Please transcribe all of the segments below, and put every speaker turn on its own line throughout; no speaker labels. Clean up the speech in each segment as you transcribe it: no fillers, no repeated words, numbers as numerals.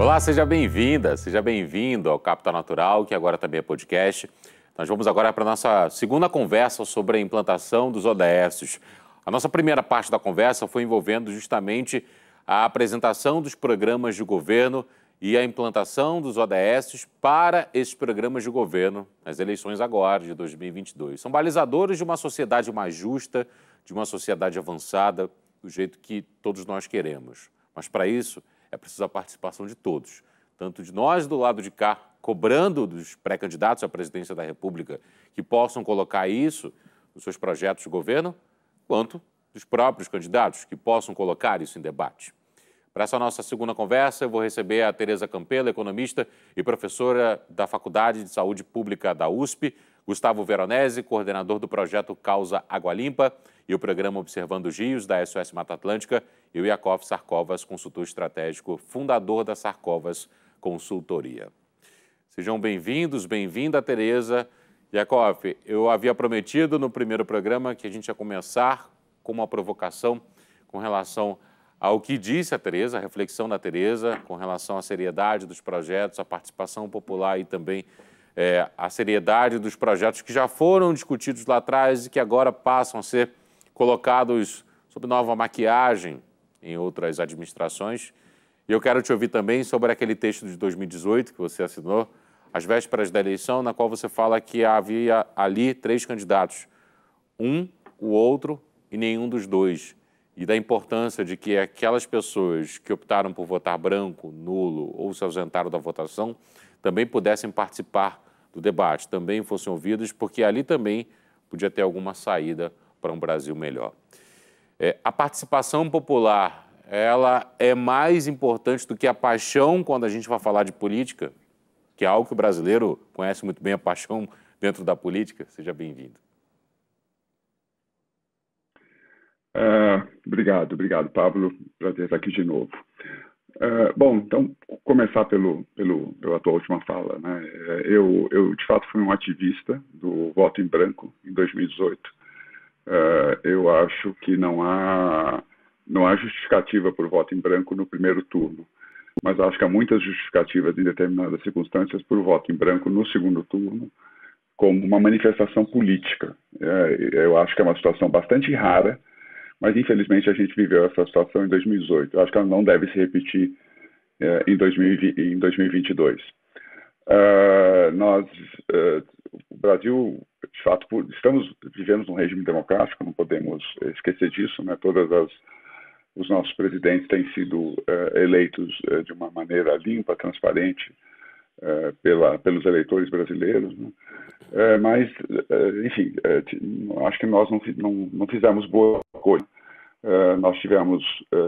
Olá, seja bem-vinda, seja bem-vindo ao Capital Natural, que agora também é podcast. Nós vamos agora para a nossa segunda conversa sobre a implantação dos ODSs. A nossa primeira parte da conversa foi envolvendo justamente a apresentação dos programas de governo e a implantação dos ODSs para esses programas de governo nas eleições agora de 2022. São balizadores de uma sociedade mais justa, de uma sociedade avançada, do jeito que todos nós queremos. Mas para isso é preciso a participação de todos, tanto de nós do lado de cá, cobrando dos pré-candidatos à presidência da República que possam colocar isso nos seus projetos de governo, quanto dos próprios candidatos que possam colocar isso em debate. Para essa nossa segunda conversa, eu vou receber a Tereza Campelo, economista e professora da Faculdade de Saúde Pública da USP, Gustavo Veronese, coordenador do projeto Causa Água Limpa e o programa Observando os Rios, da SOS Mata Atlântica, e o Yakov Sarkovas, consultor estratégico, fundador da Sarkovas Consultoria. Sejam bem-vindos, bem-vinda, Tereza. Yakov, eu havia prometido no primeiro programa que a gente ia começar com uma provocação com relação ao que disse a Tereza, a reflexão da Tereza, com relação à seriedade dos projetos, a participação popular e também a seriedade dos projetos que já foram discutidos lá atrás e que agora passam a ser colocados sob nova maquiagem em outras administrações. E eu quero te ouvir também sobre aquele texto de 2018 que você assinou, às vésperas da eleição, na qual você fala que havia ali 3 candidatos, o outro e nenhum dos dois, e da importância de que aquelas pessoas que optaram por votar branco, nulo ou se ausentaram da votação também pudessem participar do debate, também fossem ouvidos, porque ali também podia ter alguma saída para um Brasil melhor. A participação popular, ela é mais importante do que a paixão quando a gente vai falar de política, que é algo que o brasileiro conhece muito bem, a paixão dentro da política. Seja bem-vindo.
Obrigado, Pablo. Prazer estar aqui de novo. Bom, então, começar pela tua última fala, né? Eu, de fato, fui um ativista do voto em branco em 2018. Eu acho que não há justificativa por voto em branco no primeiro turno, mas acho que há muitas justificativas em determinadas circunstâncias por voto em branco no segundo turno, como uma manifestação política. Eu acho que é uma situação bastante rara, mas infelizmente a gente viveu essa situação em 2018. Eu acho que ela não deve se repetir em 2022. O Brasil, de fato, vivemos num regime democrático, não podemos esquecer disso, né? Os nossos presidentes têm sido eleitos de uma maneira limpa, transparente, pelos eleitores brasileiros, né? Mas, enfim, acho que nós não fizemos boa coisa. Nós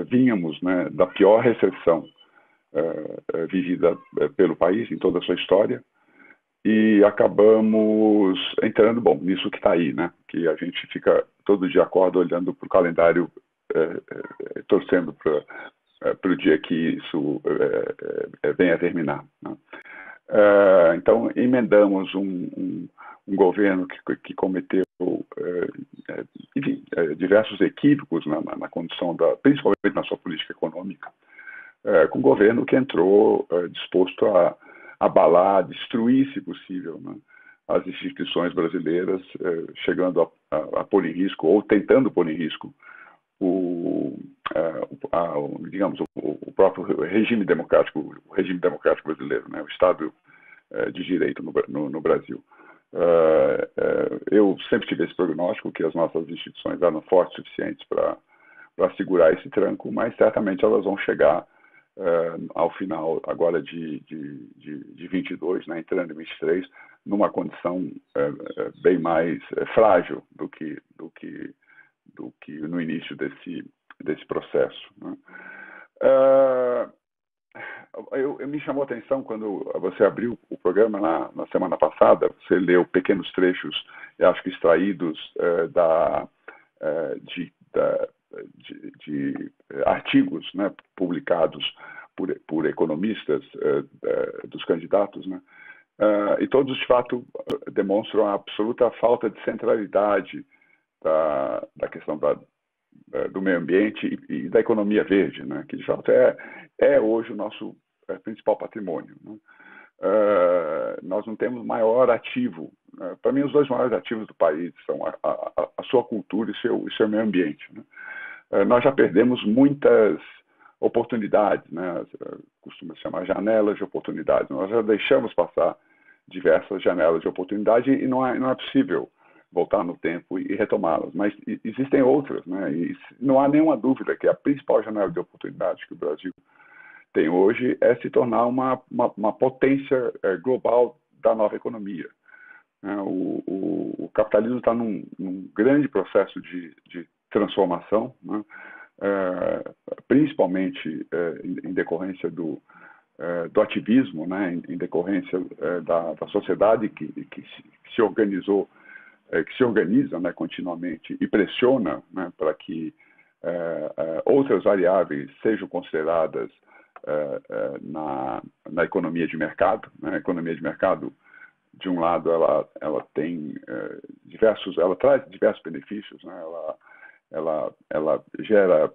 vínhamos, né, da pior recessão vivida pelo país em toda a sua história e acabamos entrando, nisso que está aí, né, que a gente fica todo dia acorda olhando para o calendário, torcendo para o dia que isso venha a terminar, né? Então, emendamos um governo que cometeu diversos equívocos na condição principalmente na sua política econômica, com um governo que entrou disposto a abalar, destruir, se possível, né, as instituições brasileiras, chegando a pôr em risco, ou tentando pôr em risco, digamos, o próprio regime democrático brasileiro, né, o Estado de Direito no Brasil. Eu sempre tive esse prognóstico que as nossas instituições eram fortes o suficientes para segurar esse tranco, mas certamente elas vão chegar ao final agora de 22, né, entrando em 23, numa condição bem mais frágil do que no início desse processo, né? Me chamou a atenção quando você abriu o programa na semana passada. Você leu pequenos trechos, eu acho que extraídos de artigos, né, publicados por economistas dos candidatos, né? E todos, de fato, demonstram a absoluta falta de centralidade da questão do meio ambiente e da economia verde, né? Que de fato é hoje o nosso principal patrimônio, né? Nós não temos maior ativo. Para mim, os dois maiores ativos do país são a sua cultura e seu meio ambiente, né? Nós já perdemos muitas oportunidades, né? Costuma se chamar janelas de oportunidades. Nós já deixamos passar diversas janelas de oportunidade e não é possível voltar no tempo e retomá-las. Mas existem outras, né? E não há nenhuma dúvida que a principal janela de oportunidade que o Brasil tem hoje é se tornar uma potência global da nova economia. O capitalismo está num grande processo de transformação, né? Principalmente em decorrência do ativismo, né? Em decorrência da sociedade que se organizou, que se organiza, né, continuamente e pressiona, né, para que outras variáveis sejam consideradas na economia de mercado, né? A economia de mercado, de um lado, ela tem ela traz diversos benefícios, né? Ela gera,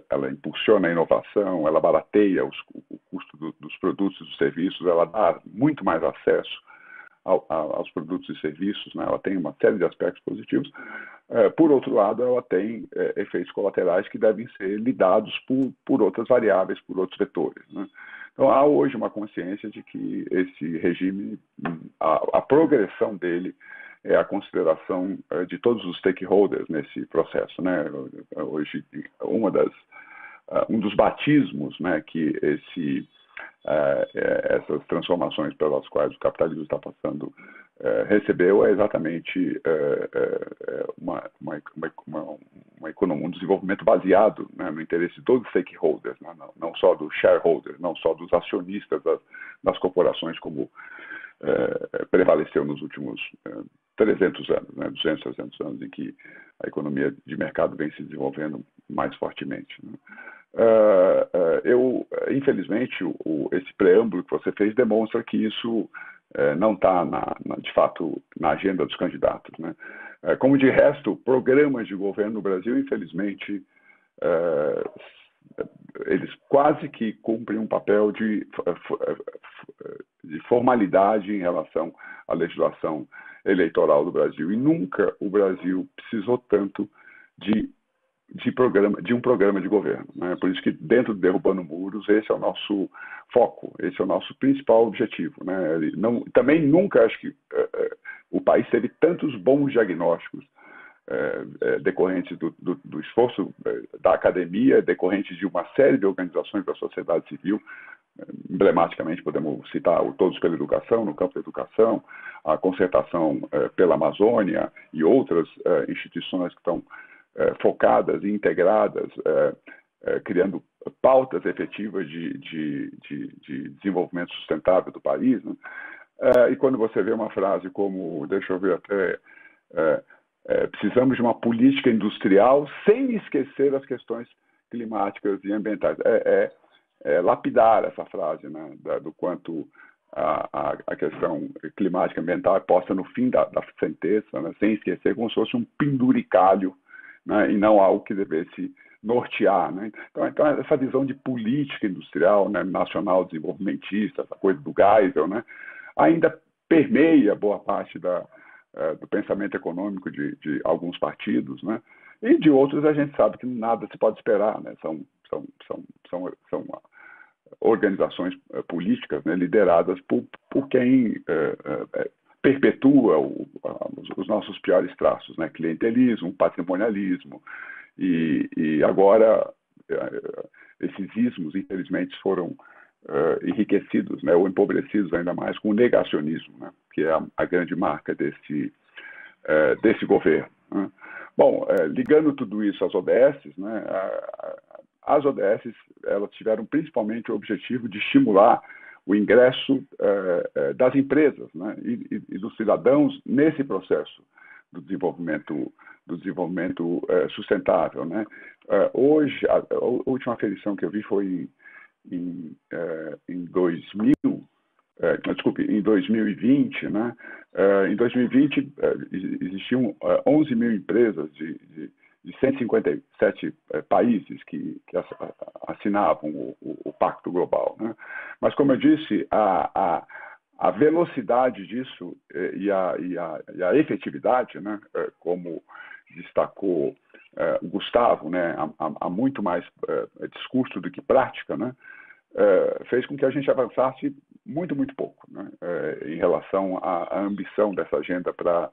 ela impulsiona a inovação, ela barateia o custo dos produtos e dos serviços, ela dá muito mais acesso aos produtos e serviços, né? Ela tem uma série de aspectos positivos. Por outro lado, ela tem efeitos colaterais que devem ser lidados por outras variáveis, por outros vetores, né? Então, há hoje uma consciência de que esse regime, a progressão dele é a consideração de todos os stakeholders nesse processo, né? Hoje, um dos batismos, né, que essas transformações pelas quais o capitalismo está passando recebeu é exatamente um desenvolvimento baseado, né, no interesse de todos os stakeholders, né, não só dos shareholders, não só dos acionistas das corporações, como prevaleceu nos últimos 300 anos, né, 200, 300 anos, em que a economia de mercado vem se desenvolvendo mais fortemente, né? Infelizmente, esse preâmbulo que você fez demonstra que isso não está, de fato, na agenda dos candidatos, né? Como de resto, programas de governo no Brasil, infelizmente, eles quase que cumprem um papel de formalidade em relação à legislação eleitoral do Brasil. E nunca o Brasil precisou tanto de um programa de governo, né? Por isso que, dentro do Derrubando Muros, esse é o nosso foco, esse é o nosso principal objetivo, né? Também nunca acho que o país teve tantos bons diagnósticos decorrentes do esforço da academia, decorrentes de uma série de organizações da sociedade civil. Emblematicamente, podemos citar o Todos pela Educação, no campo da educação, a Concertação pela Amazônia e outras instituições que estão focadas e integradas, criando pautas efetivas de desenvolvimento sustentável do país, né? E quando você vê uma frase como, deixa eu ver até, precisamos de uma política industrial sem esquecer as questões climáticas e ambientais. Lapidar essa frase, né, do quanto a questão climática e ambiental é posta no fim da sentença, né, sem esquecer, como se fosse um penduricalho, né, e não algo que devesse nortear, né? Então, essa visão de política industrial, né, nacional desenvolvimentista, essa coisa do Geisel, né, ainda permeia boa parte do pensamento econômico de alguns partidos, né? E de outros a gente sabe que nada se pode esperar, né? São organizações políticas, né, lideradas por quem perpetua os nossos piores traços, né? Clientelismo, patrimonialismo, e agora esses ismos, infelizmente, foram enriquecidos, né, ou empobrecidos ainda mais com o negacionismo, né, que é a grande marca desse governo, né? Bom, ligando tudo isso às ODS, né, as ODS elas tiveram principalmente o objetivo de estimular o ingresso das empresas, né, e dos cidadãos nesse processo do desenvolvimento sustentável, né? Hoje, a última aferição que eu vi foi em 2020, né? Em 2020 existiam 11 mil empresas de de 157 países que assinavam o Pacto Global, né? Mas, como eu disse, a velocidade disso e a efetividade, né, como destacou o Gustavo, né, há muito mais discurso do que prática, né, fez com que a gente avançasse muito pouco, né, em relação à ambição dessa agenda para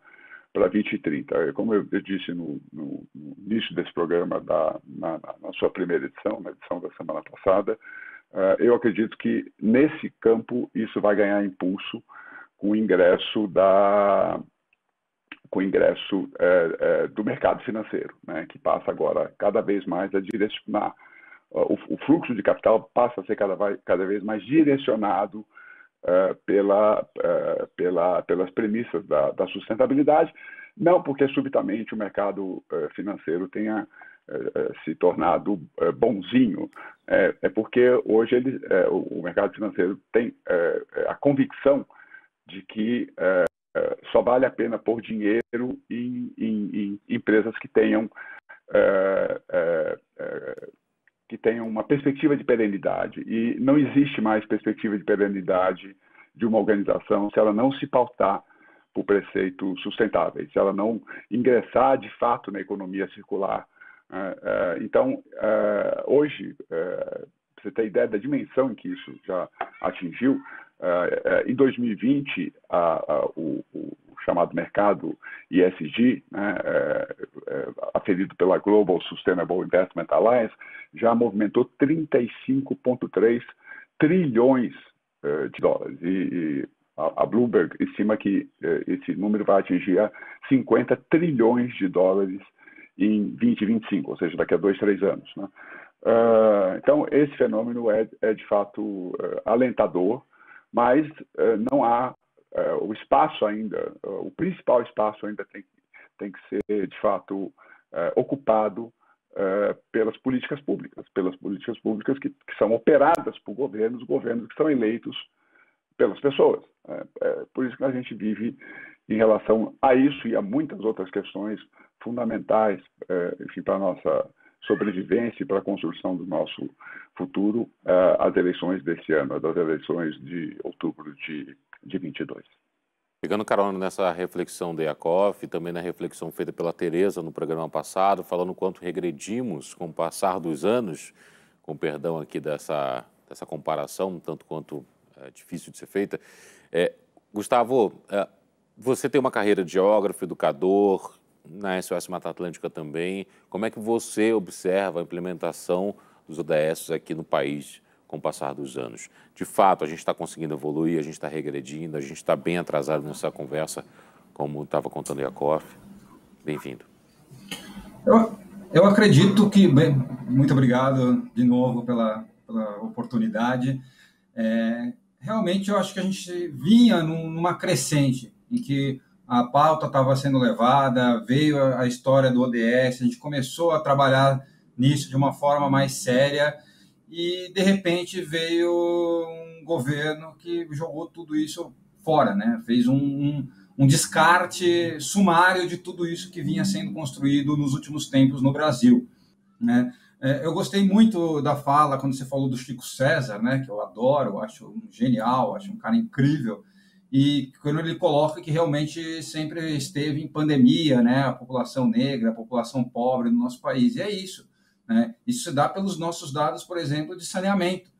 2030. Como eu disse no início desse programa, na sua primeira edição, na edição da semana passada, eu acredito que nesse campo isso vai ganhar impulso com o ingresso do mercado financeiro, né, que passa agora cada vez mais a direcionar. O fluxo de capital passa a ser cada vez mais direcionado pelas premissas da sustentabilidade, não porque subitamente o mercado financeiro tenha se tornado bonzinho, é porque hoje o mercado financeiro tem a convicção de que só vale a pena pôr dinheiro em empresas que tenham uma perspectiva de perenidade. E não existe mais perspectiva de perenidade de uma organização se ela não se pautar por preceitos sustentáveis, se ela não ingressar de fato na economia circular. Então, hoje, para você ter ideia da dimensão em que isso já atingiu, em 2020, o chamado mercado ESG, né, aferido pela Global Sustainable Investment Alliance, já movimentou 35,3 trilhões de dólares. E a Bloomberg estima que esse número vai atingir a 50 trilhões de dólares em 2025, ou seja, daqui a 2-3 anos, né? Então, esse fenômeno é de fato alentador, mas não há o espaço ainda, o principal espaço ainda tem que ser, de fato, ocupado pelas políticas públicas que são operadas por governos que são eleitos pelas pessoas. Por isso que a gente vive, em relação a isso e a muitas outras questões fundamentais, enfim, para a nossa sobrevivência e para a construção do nosso futuro, as eleições desse ano, das eleições de outubro de 22.
Pegando carona nessa reflexão da Iacoff e também na reflexão feita pela Tereza no programa passado, falando o quanto regredimos com o passar dos anos, com perdão aqui dessa comparação, tanto quanto difícil de ser feita. Gustavo, você tem uma carreira de geógrafo, educador, na SOS Mata Atlântica também. Como é que você observa a implementação dos ODS aqui no país com o passar dos anos? De fato, a gente está conseguindo evoluir, a gente está regredindo, a gente está bem atrasado nessa conversa, como estava contando o Iacoff. Bem-vindo.
Eu acredito que... muito obrigado de novo pela oportunidade. Realmente, eu acho que a gente vinha numa crescente, em que a pauta estava sendo levada, veio a história do ODS, a gente começou a trabalhar nisso de uma forma mais séria e, de repente, veio um governo que jogou tudo isso fora, né? Fez um descarte sumário de tudo isso que vinha sendo construído nos últimos tempos no Brasil, né? Eu gostei muito da fala quando você falou do Chico César, né? Que eu adoro, eu acho um genial, acho um cara incrível. E quando ele coloca que realmente sempre esteve em pandemia, né, a população negra, a população pobre no nosso país. E é isso, né? Isso se dá pelos nossos dados, por exemplo, de saneamento.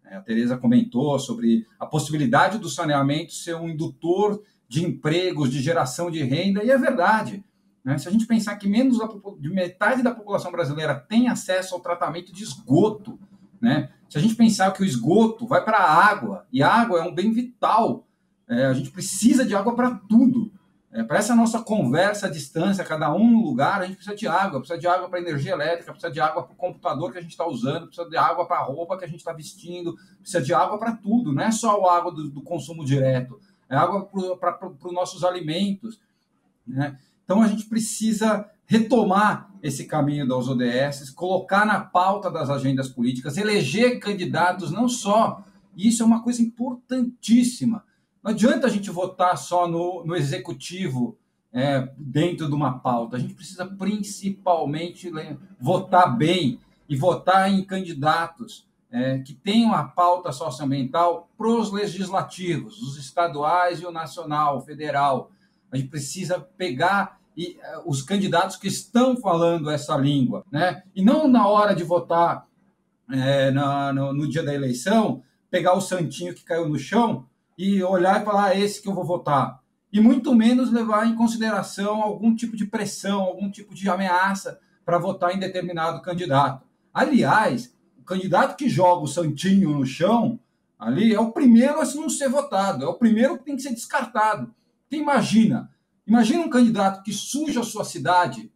A Tereza comentou sobre a possibilidade do saneamento ser um indutor de empregos, de geração de renda, e é verdade, né? Se a gente pensar que menos de metade da população brasileira tem acesso ao tratamento de esgoto, né? Se a gente pensar que o esgoto vai para a água, e a água é um bem vital, a gente precisa de água para tudo. Para essa nossa conversa à distância, cada um no lugar, a gente precisa de água para energia elétrica, precisa de água para o computador que a gente está usando, precisa de água para a roupa que a gente está vestindo, precisa de água para tudo, não é só a água do consumo direto, é água para os nossos alimentos, né? Então a gente precisa retomar esse caminho das ODS, colocar na pauta das agendas políticas, eleger candidatos, não só, e isso é uma coisa importantíssima. Não adianta a gente votar só no executivo dentro de uma pauta. A gente precisa principalmente votar bem e votar em candidatos que tenham a pauta socioambiental para os legislativos, os estaduais e o nacional, o federal. A gente precisa pegar os candidatos que estão falando essa língua, né? E não na hora de votar no dia da eleição, pegar o santinho que caiu no chão e olhar e falar, esse que eu vou votar. E muito menos levar em consideração algum tipo de pressão, algum tipo de ameaça para votar em determinado candidato. Aliás, o candidato que joga o santinho no chão, ali, é o primeiro a não ser votado, é o primeiro que tem que ser descartado. Então, imagina um candidato que suja a sua cidade,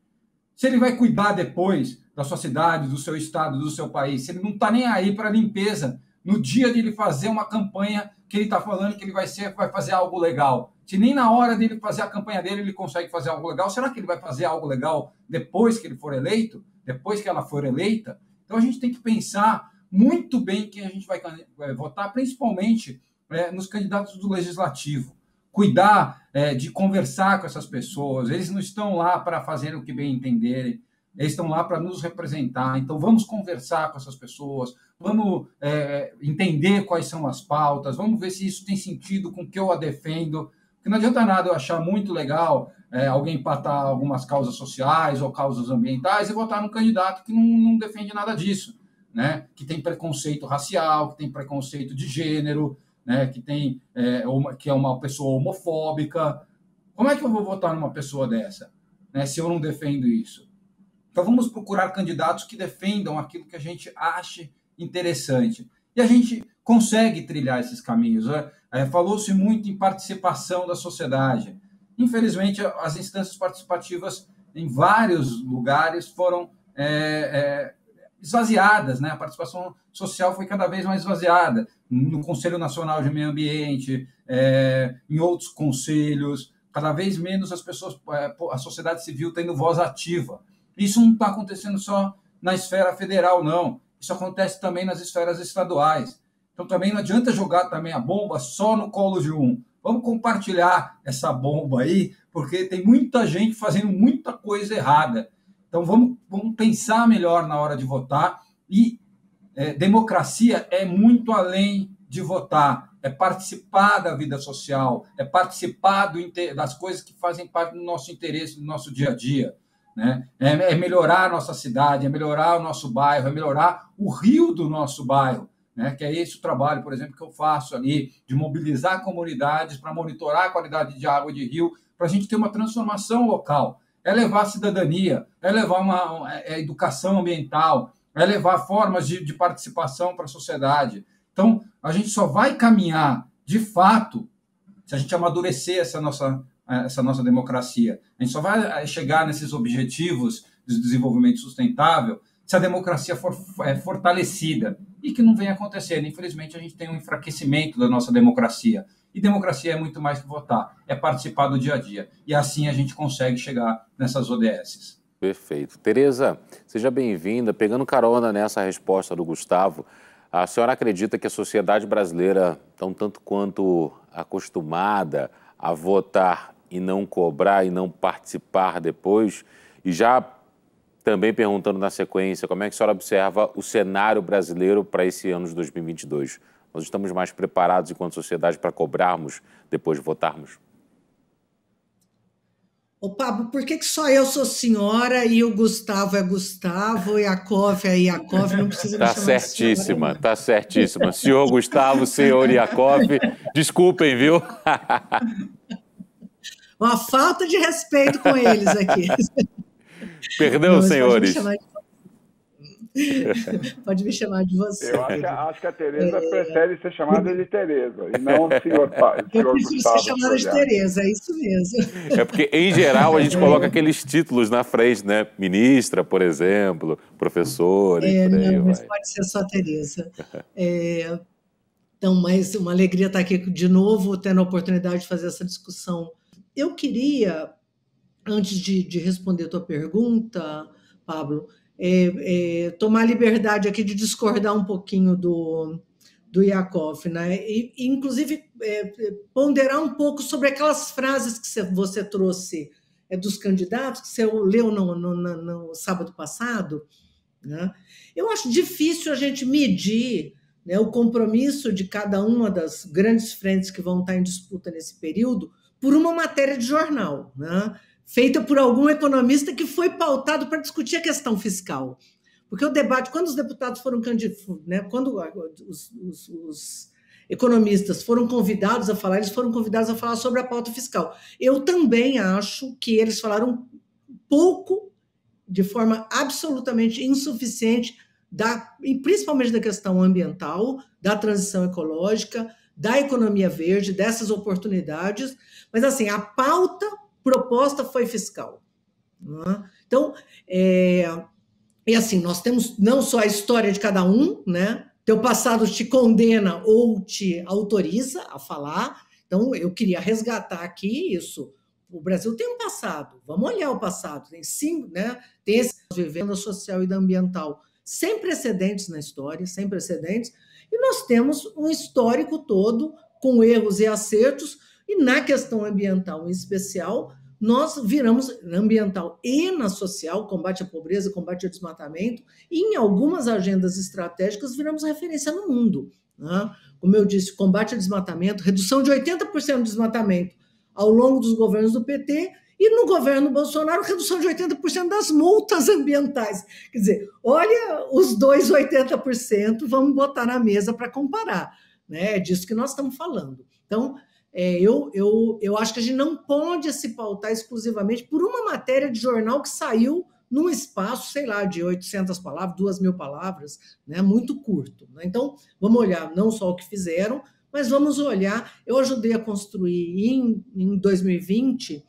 se ele vai cuidar depois da sua cidade, do seu estado, do seu país, se ele não está nem aí para a limpeza, no dia de ele fazer uma campanha que ele está falando que ele vai fazer algo legal. Se nem na hora dele fazer a campanha dele ele consegue fazer algo legal, será que ele vai fazer algo legal depois que ele for eleito? Depois que ela for eleita? Então a gente tem que pensar muito bem quem a gente vai votar, principalmente nos candidatos do legislativo. Cuidar de conversar com essas pessoas. Eles não estão lá para fazer o que bem entenderem, eles estão lá para nos representar. Então, vamos conversar com essas pessoas, vamos entender quais são as pautas, vamos ver se isso tem sentido com o que eu a defendo. Porque não adianta nada eu achar muito legal alguém empatar algumas causas sociais ou causas ambientais e votar num candidato que não defende nada disso, né? Que tem preconceito racial, que tem preconceito de gênero, né? Que é uma pessoa homofóbica. Como é que eu vou votar numa pessoa dessa, né, se eu não defendo isso? Então, vamos procurar candidatos que defendam aquilo que a gente ache interessante. E a gente consegue trilhar esses caminhos. Falou-se muito em participação da sociedade. Infelizmente, as instâncias participativas em vários lugares foram esvaziadas, né? A participação social foi cada vez mais esvaziada. No Conselho Nacional de Meio Ambiente, em outros conselhos, cada vez menos a sociedade civil tendo voz ativa. Isso não está acontecendo só na esfera federal, não. Isso acontece também nas esferas estaduais. Então, também não adianta jogar também a bomba só no colo de um. Vamos compartilhar essa bomba aí, porque tem muita gente fazendo muita coisa errada. Então, vamos pensar melhor na hora de votar. E democracia é muito além de votar. É participar da vida social, é participar das coisas que fazem parte do nosso interesse, do nosso dia a dia. Né? É melhorar a nossa cidade, é melhorar o nosso bairro, é melhorar o rio do nosso bairro, né? Que é esse o trabalho, por exemplo, que eu faço ali, de mobilizar comunidades para monitorar a qualidade de água de rio, para a gente ter uma transformação local. É levar a cidadania, é levar uma educação ambiental, é levar formas de participação para a sociedade. Então, a gente só vai caminhar, de fato, se a gente amadurecer essa nossa democracia. A gente só vai chegar nesses objetivos de desenvolvimento sustentável se a democracia for fortalecida, e que não vem acontecendo. Infelizmente, a gente tem um enfraquecimento da nossa democracia. E democracia é muito mais que votar, é participar do dia a dia. E assim a gente consegue chegar nessas ODS.
Perfeito. Tereza, seja bem-vinda. Pegando carona nessa resposta do Gustavo, a senhora acredita que a sociedade brasileira está um tanto quanto acostumada a votar e não cobrar e não participar depois? E já também perguntando na sequência, como é que a senhora observa o cenário brasileiro para esse ano de 2022? Nós estamos mais preparados enquanto sociedade para cobrarmos depois de votarmos?
Ô, Pablo, por que só eu sou senhora e o Gustavo é Gustavo e a Yakov é Yakov? Não precisa me chamar
certíssima,
de senhora,
tá certíssima. Senhor Gustavo, senhor Yakov, desculpem, viu?
Uma falta de respeito com eles aqui.
Perdão, senhores.
Pode me chamar de você.
Eu acho que a Tereza prefere ser chamada de Tereza e não senhor pai.
Eu prefiro ser chamada de Tereza, é isso mesmo.
É porque, em geral, a gente coloca aqueles títulos na frente, né? Ministra, por exemplo, professora e por aí
não, mas pode ser só Tereza. Então, mais uma alegria estar aqui de novo, tendo a oportunidade de fazer essa discussão. Eu queria, antes de responder a tua pergunta, Pablo, tomar a liberdade aqui de discordar um pouquinho do Yakov, né? E inclusive, ponderar um pouco sobre aquelas frases que você trouxe dos candidatos, que você leu no sábado passado, né? Eu acho difícil a gente medir, né, o compromisso de cada uma das grandes frentes que vão estar em disputa nesse período por uma matéria de jornal, né, feita por algum economista que foi pautado para discutir a questão fiscal. Porque o debate, quando os deputados foram candidatos, né, quando os economistas foram convidados a falar, eles foram convidados a falar sobre a pauta fiscal. Eu também acho que eles falaram pouco, de forma absolutamente insuficiente, e principalmente da questão ambiental, da transição ecológica, da economia verde, dessas oportunidades, mas assim, a pauta proposta foi fiscal. Né? Então, e assim, nós temos não só a história de cada um, né? Teu passado te condena ou te autoriza a falar, então eu queria resgatar aqui isso. O Brasil tem um passado, vamos olhar o passado, tem sim, né? Tem esse vivenda social e da ambiental sem precedentes na história, sem precedentes, e nós temos um histórico todo com erros e acertos, e na questão ambiental em especial, nós viramos, na ambiental e na social, combate à pobreza, combate ao desmatamento, e em algumas agendas estratégicas viramos referência no mundo. Né? Como eu disse, combate ao desmatamento, redução de 80% do desmatamento ao longo dos governos do PT, e no governo Bolsonaro, redução de 80% das multas ambientais. Quer dizer, olha os dois 80%, vamos botar na mesa para comparar. Né? É disso que nós estamos falando. Então, eu acho que a gente não pode se pautar exclusivamente por uma matéria de jornal que saiu num espaço, sei lá, de 800 palavras, 2.000 palavras, né? Muito curto. Né? Então, vamos olhar não só o que fizeram, mas vamos olhar. Eu ajudei a construir em 2020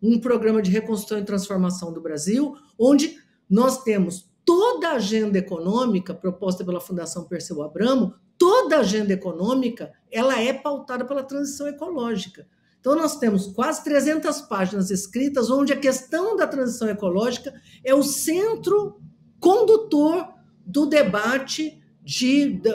um programa de reconstrução e transformação do Brasil, onde nós temos toda a agenda econômica proposta pela Fundação Perseu Abramo, toda a agenda econômica, ela é pautada pela transição ecológica. Então, nós temos quase 300 páginas escritas, onde a questão da transição ecológica é o centro condutor do debate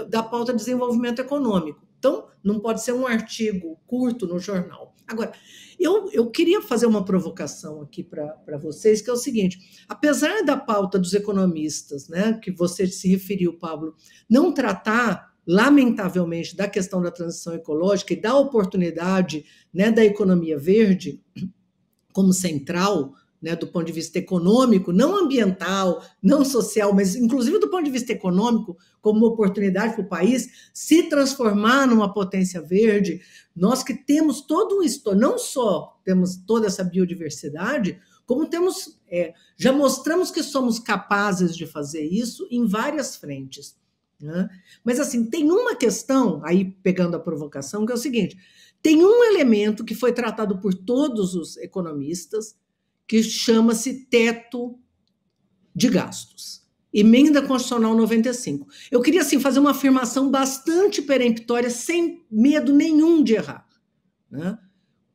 da pauta de desenvolvimento econômico. Então, não pode ser um artigo curto no jornal. Agora, eu queria fazer uma provocação aqui para vocês, que é o seguinte: apesar da pauta dos economistas, né, que você se referiu, Pablo, não tratar, lamentavelmente, da questão da transição ecológica e da oportunidade, né, da economia verde como central, né, do ponto de vista econômico, não ambiental, não social, mas inclusive do ponto de vista econômico, como uma oportunidade para o país se transformar numa potência verde, nós que temos todo um histórico, não só temos toda essa biodiversidade, como temos, já mostramos que somos capazes de fazer isso em várias frentes. Né? Mas assim, tem uma questão, aí pegando a provocação, que é o seguinte: tem um elemento que foi tratado por todos os economistas, que chama-se teto de gastos, emenda constitucional 95. Eu queria, assim, fazer uma afirmação bastante peremptória, sem medo nenhum de errar. Né?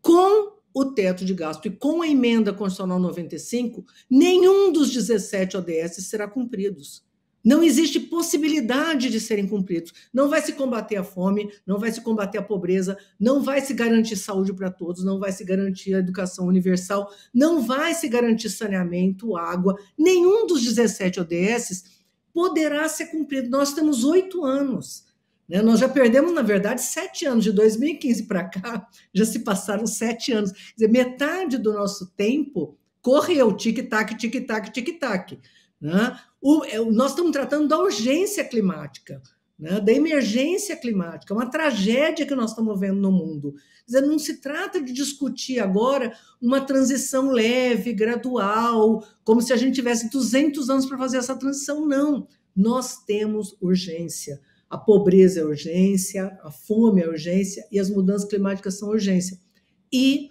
Com o teto de gasto e com a emenda constitucional 95, nenhum dos 17 ODS será cumpridos. Não existe possibilidade de serem cumpridos. Não vai se combater a fome, não vai se combater a pobreza, não vai se garantir saúde para todos, não vai se garantir a educação universal, não vai se garantir saneamento, água. Nenhum dos 17 ODS poderá ser cumprido. Nós temos 8 anos. Né? Nós já perdemos, na verdade, 7 anos. De 2015 para cá, já se passaram 7 anos. Quer dizer, metade do nosso tempo correu, tic-tac, tic-tac, tic-tac. Né? Nós estamos tratando da urgência climática, né? Da emergência climática, uma tragédia que nós estamos vendo no mundo. Quer dizer, não se trata de discutir agora uma transição leve, gradual, como se a gente tivesse 200 anos para fazer essa transição. Não, nós temos urgência. A pobreza é urgência, a fome é urgência e as mudanças climáticas são urgência. E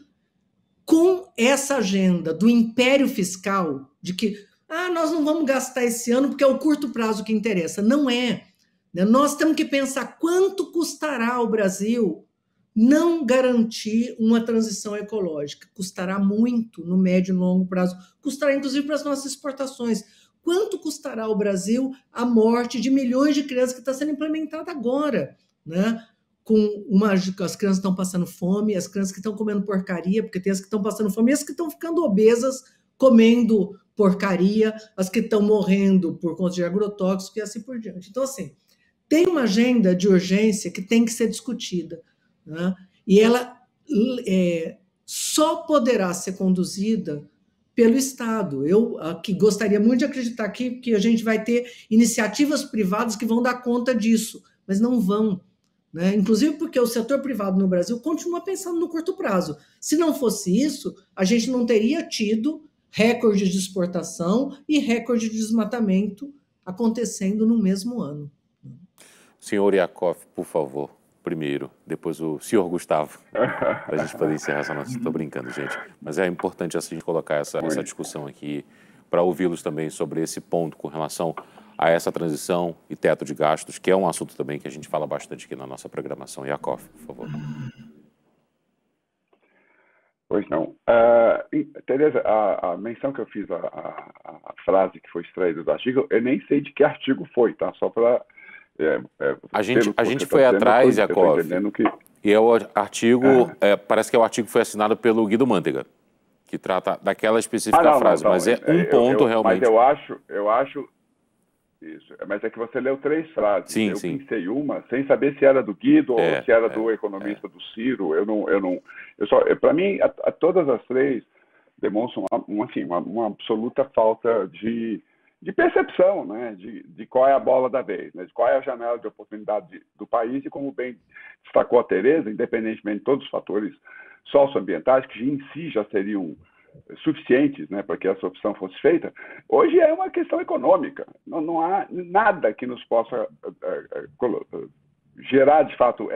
com essa agenda do império fiscal, de que nós não vamos gastar esse ano porque é o curto prazo que interessa. Não é. Nós temos que pensar quanto custará ao Brasil não garantir uma transição ecológica. Custará muito no médio e longo prazo. Custará, inclusive, para as nossas exportações. Quanto custará ao Brasil a morte de milhões de crianças que está sendo implementada agora? Né? as crianças estão passando fome, as crianças que estão comendo porcaria, porque tem as que estão passando fome e as que estão ficando obesas comendo porcaria, as que estão morrendo por conta de agrotóxico e assim por diante. Então, assim, tem uma agenda de urgência que tem que ser discutida, né? E ela só poderá ser conduzida pelo Estado. Eu aqui gostaria muito de acreditar que a gente vai ter iniciativas privadas que vão dar conta disso, mas não vão, né? Inclusive porque o setor privado no Brasil continua pensando no curto prazo. Se não fosse isso, a gente não teria tido recorde de exportação e recorde de desmatamento acontecendo no mesmo ano.
Senhor Iacoff, por favor, primeiro, depois o senhor Gustavo, para a gente poder encerrar essa nossa... Estou brincando, gente, mas é importante assim colocar essa discussão aqui para ouvi-los também sobre esse ponto com relação a essa transição e teto de gastos, que é um assunto também que a gente fala bastante aqui na nossa programação. Iacoff, por favor.
Pois não. Tereza, a menção que eu fiz, a frase que foi extraída do artigo, eu nem sei de que artigo foi, tá? Só para...
a gente foi atrás, Iacoff, e é o artigo, parece que é o artigo que foi assinado pelo Guido Mantega, que trata daquela específica frase, mas é um ponto realmente.
Mas eu acho isso, mas é que você leu 3 frases.
Sim,
eu
sim.
pensei uma, sem saber se era do Guido ou se era do economista do Ciro. Para mim, todas as 3 demonstram uma absoluta falta de percepção, né, de qual é a bola da vez, né, de qual é a janela de oportunidade do país, e como bem destacou a Tereza, independentemente de todos os fatores socioambientais, que em si já seriam suficientes, né, para que essa opção fosse feita, hoje é uma questão econômica. Não há nada que nos possa gerar, de fato...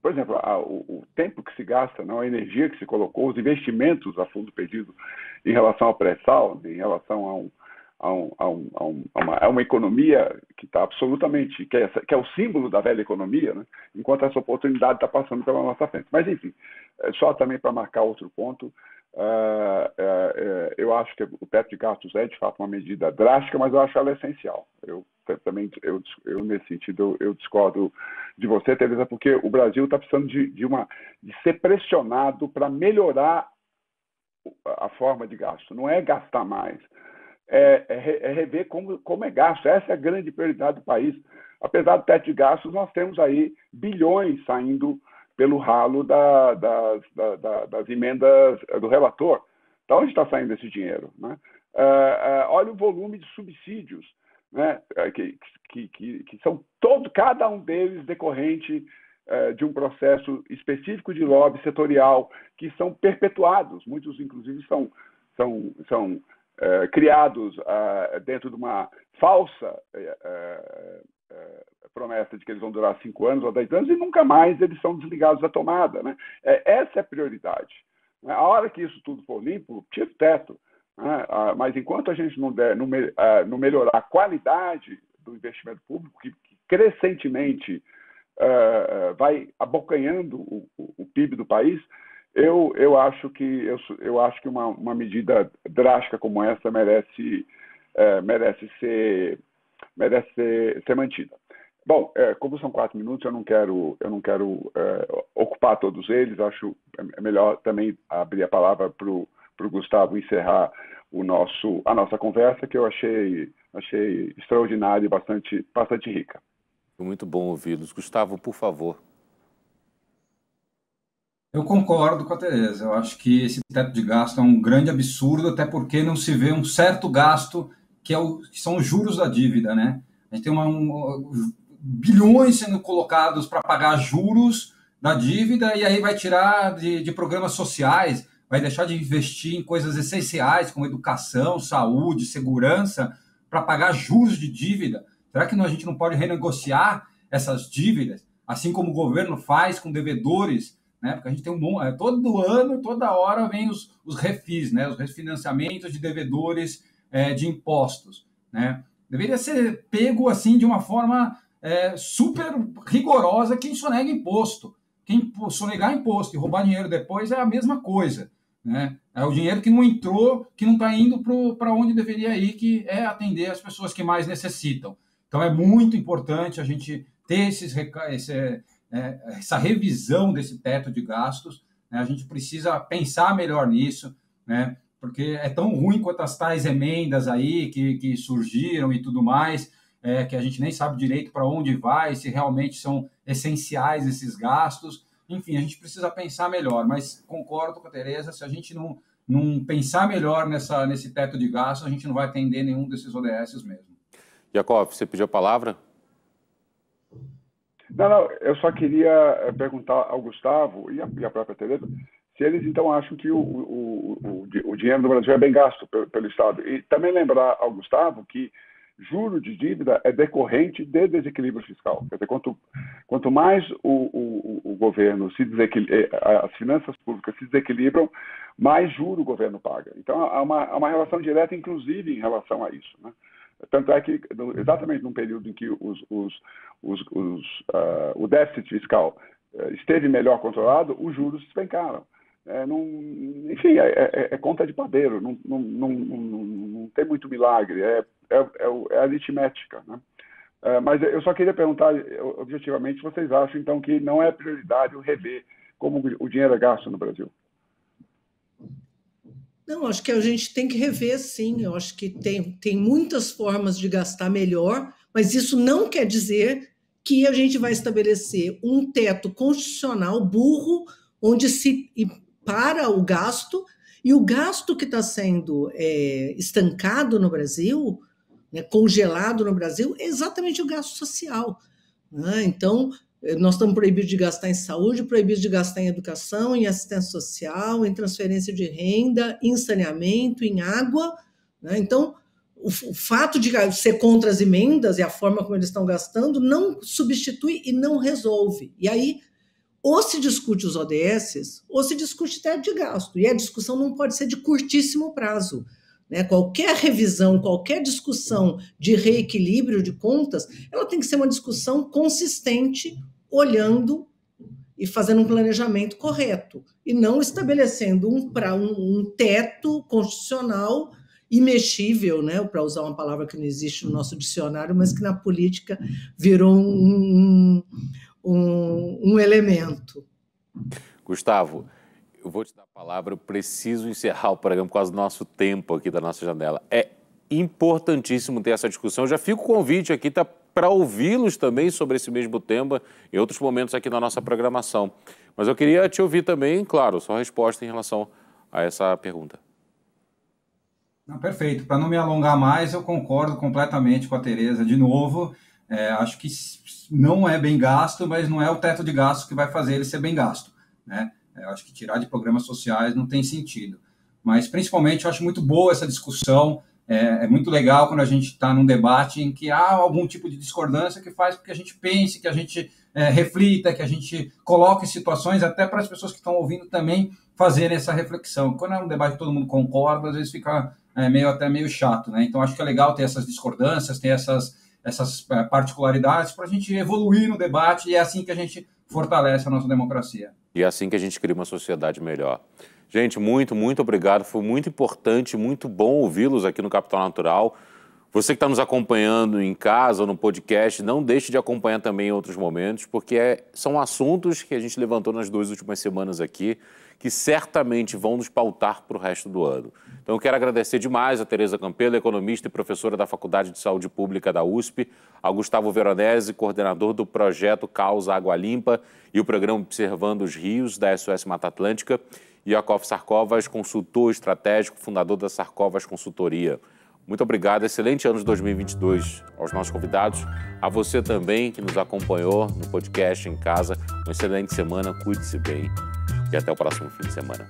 Por exemplo, o tempo que se gasta, não, a energia que se colocou, os investimentos a fundo perdido em relação ao pré-sal, em relação a uma economia que está absolutamente, que é o símbolo da velha economia, né? Enquanto essa oportunidade está passando pela nossa frente. Mas, enfim, só também para marcar outro ponto, eu acho que o teto de gastos é, de fato, uma medida drástica, mas eu acho ela essencial. Eu nesse sentido, eu discordo de você, Tereza, porque o Brasil está precisando de ser pressionado para melhorar a forma de gasto. Não é gastar mais, é rever como é gasto. Essa é a grande prioridade do país. Apesar do teto de gastos, nós temos aí bilhões saindo pelo ralo das emendas do relator. Da onde está saindo esse dinheiro, né? Olha o volume de subsídios, né, que são cada um deles decorrente de um processo específico de lobby setorial, que são perpetuados. Muitos, inclusive, são criados dentro de uma falsa promessa de que eles vão durar 5 anos ou 10 anos e nunca mais eles são desligados da tomada, né? Essa é a prioridade. A hora que isso tudo for limpo, tira o teto. Mas enquanto a gente não melhorar a qualidade do investimento público, que crescentemente vai abocanhando o PIB do país, eu acho que uma medida drástica como essa merece ser mantida. Bom, como são 4 minutos, eu não quero ocupar todos eles. Acho melhor também abrir a palavra para o Gustavo encerrar a nossa conversa, que eu achei extraordinária e bastante rica.
Muito bom ouvi-los. Gustavo, por favor.
Eu concordo com a Tereza. Eu acho que esse teto de gasto é um grande absurdo, até porque não se vê um certo gasto que são os juros da dívida, né? A gente tem bilhões sendo colocados para pagar juros da dívida e aí vai tirar de programas sociais, vai deixar de investir em coisas essenciais como educação, saúde, segurança, para pagar juros de dívida. Será que a gente não pode renegociar essas dívidas, assim como o governo faz com devedores, né? Porque a gente tem todo ano, toda hora vem os refis, né? Os refinanciamentos de devedores de impostos, né? Deveria ser pego assim de uma forma super rigorosa quem sonega imposto. Quem sonegar imposto e roubar dinheiro depois é a mesma coisa, né? É o dinheiro que não entrou, que não está indo para onde deveria ir, que é atender as pessoas que mais necessitam. Então é muito importante a gente ter essa revisão desse teto de gastos, né? A gente precisa pensar melhor nisso, né? Porque é tão ruim quanto as tais emendas aí que surgiram e tudo mais, que a gente nem sabe direito para onde vai, se realmente são essenciais esses gastos. Enfim, a gente precisa pensar melhor, mas concordo com a Tereza, se a gente não pensar melhor nesse teto de gastos, a gente não vai atender nenhum desses ODS mesmo.
Yakov, você pediu a palavra?
Não, eu só queria perguntar ao Gustavo e a própria Tereza se eles, então, acham que o dinheiro do Brasil é bem gasto pelo Estado. E também lembrar ao Gustavo que juro de dívida é decorrente de desequilíbrio fiscal. Quer dizer, quanto mais o governo as finanças públicas se desequilibram, mais juro o governo paga. Então, há uma relação direta, inclusive, em relação a isso, né? Tanto é que, exatamente num período em que o déficit fiscal esteve melhor controlado, os juros despencaram. Enfim, é conta de padeiro, não tem muito milagre, é aritmética, né? Mas eu só queria perguntar, objetivamente, se vocês acham, então, que não é prioritário rever como o dinheiro é gasto no Brasil?
Não, acho que a gente tem que rever, sim. Eu acho que tem muitas formas de gastar melhor, mas isso não quer dizer que a gente vai estabelecer um teto constitucional burro, onde se para o gasto, e o gasto que está sendo estancado no Brasil, né, congelado no Brasil, é exatamente o gasto social, né? Então, nós estamos proibidos de gastar em saúde, proibidos de gastar em educação, em assistência social, em transferência de renda, em saneamento, em água, né? Então, o fato de ser contra as emendas e a forma como eles estão gastando não substitui e não resolve. E aí, ou se discute os ODS, ou se discute teto de gasto. E a discussão não pode ser de curtíssimo prazo, né? Qualquer revisão, qualquer discussão de reequilíbrio de contas, ela tem que ser uma discussão consistente, olhando e fazendo um planejamento correto, e não estabelecendo um teto constitucional imexível, né? Para usar uma palavra que não existe no nosso dicionário, mas que na política virou um elemento.
Gustavo, eu vou te dar a palavra, eu preciso encerrar o programa por causa do nosso tempo aqui, da nossa janela. É importantíssimo ter essa discussão. Eu já fico o convite aqui para ouvi-los também sobre esse mesmo tema em outros momentos aqui na nossa programação. Mas eu queria te ouvir também, claro, sua resposta em relação a essa pergunta.
Não, perfeito. Para não me alongar mais, eu concordo completamente com a Tereza de novo. Acho que não é bem gasto, mas não é o teto de gasto que vai fazer ele ser bem gasto, né? Eu acho que tirar de programas sociais não tem sentido. Mas, principalmente, eu acho muito boa essa discussão. É muito legal quando a gente está num debate em que há algum tipo de discordância que faz com que a gente pense, que a gente reflita, que a gente coloque situações até para as pessoas que estão ouvindo também fazerem essa reflexão. Quando é um debate que todo mundo concorda, às vezes fica até meio chato, né? Então, acho que é legal ter essas discordâncias, ter essas particularidades para a gente evoluir no debate, e é assim que a gente fortalece a nossa democracia.
E é assim que a gente cria uma sociedade melhor. Gente, muito, muito obrigado. Foi muito importante, muito bom ouvi-los aqui no Capital Natural. Você que está nos acompanhando em casa ou no podcast, não deixe de acompanhar também em outros momentos, porque são assuntos que a gente levantou nas 2 últimas semanas aqui, que certamente vão nos pautar para o resto do ano. Então, eu quero agradecer demais a Tereza Campelo, economista e professora da Faculdade de Saúde Pública da USP, ao Gustavo Veronese, coordenador do projeto Causa Água Limpa e o programa Observando os Rios, da SOS Mata Atlântica, e Yakov Sarkovas, consultor estratégico, fundador da Sarkovas Consultoria. Muito obrigado, excelente ano de 2022 aos nossos convidados, a você também que nos acompanhou no podcast em casa. Uma excelente semana, cuide-se bem e até o próximo fim de semana.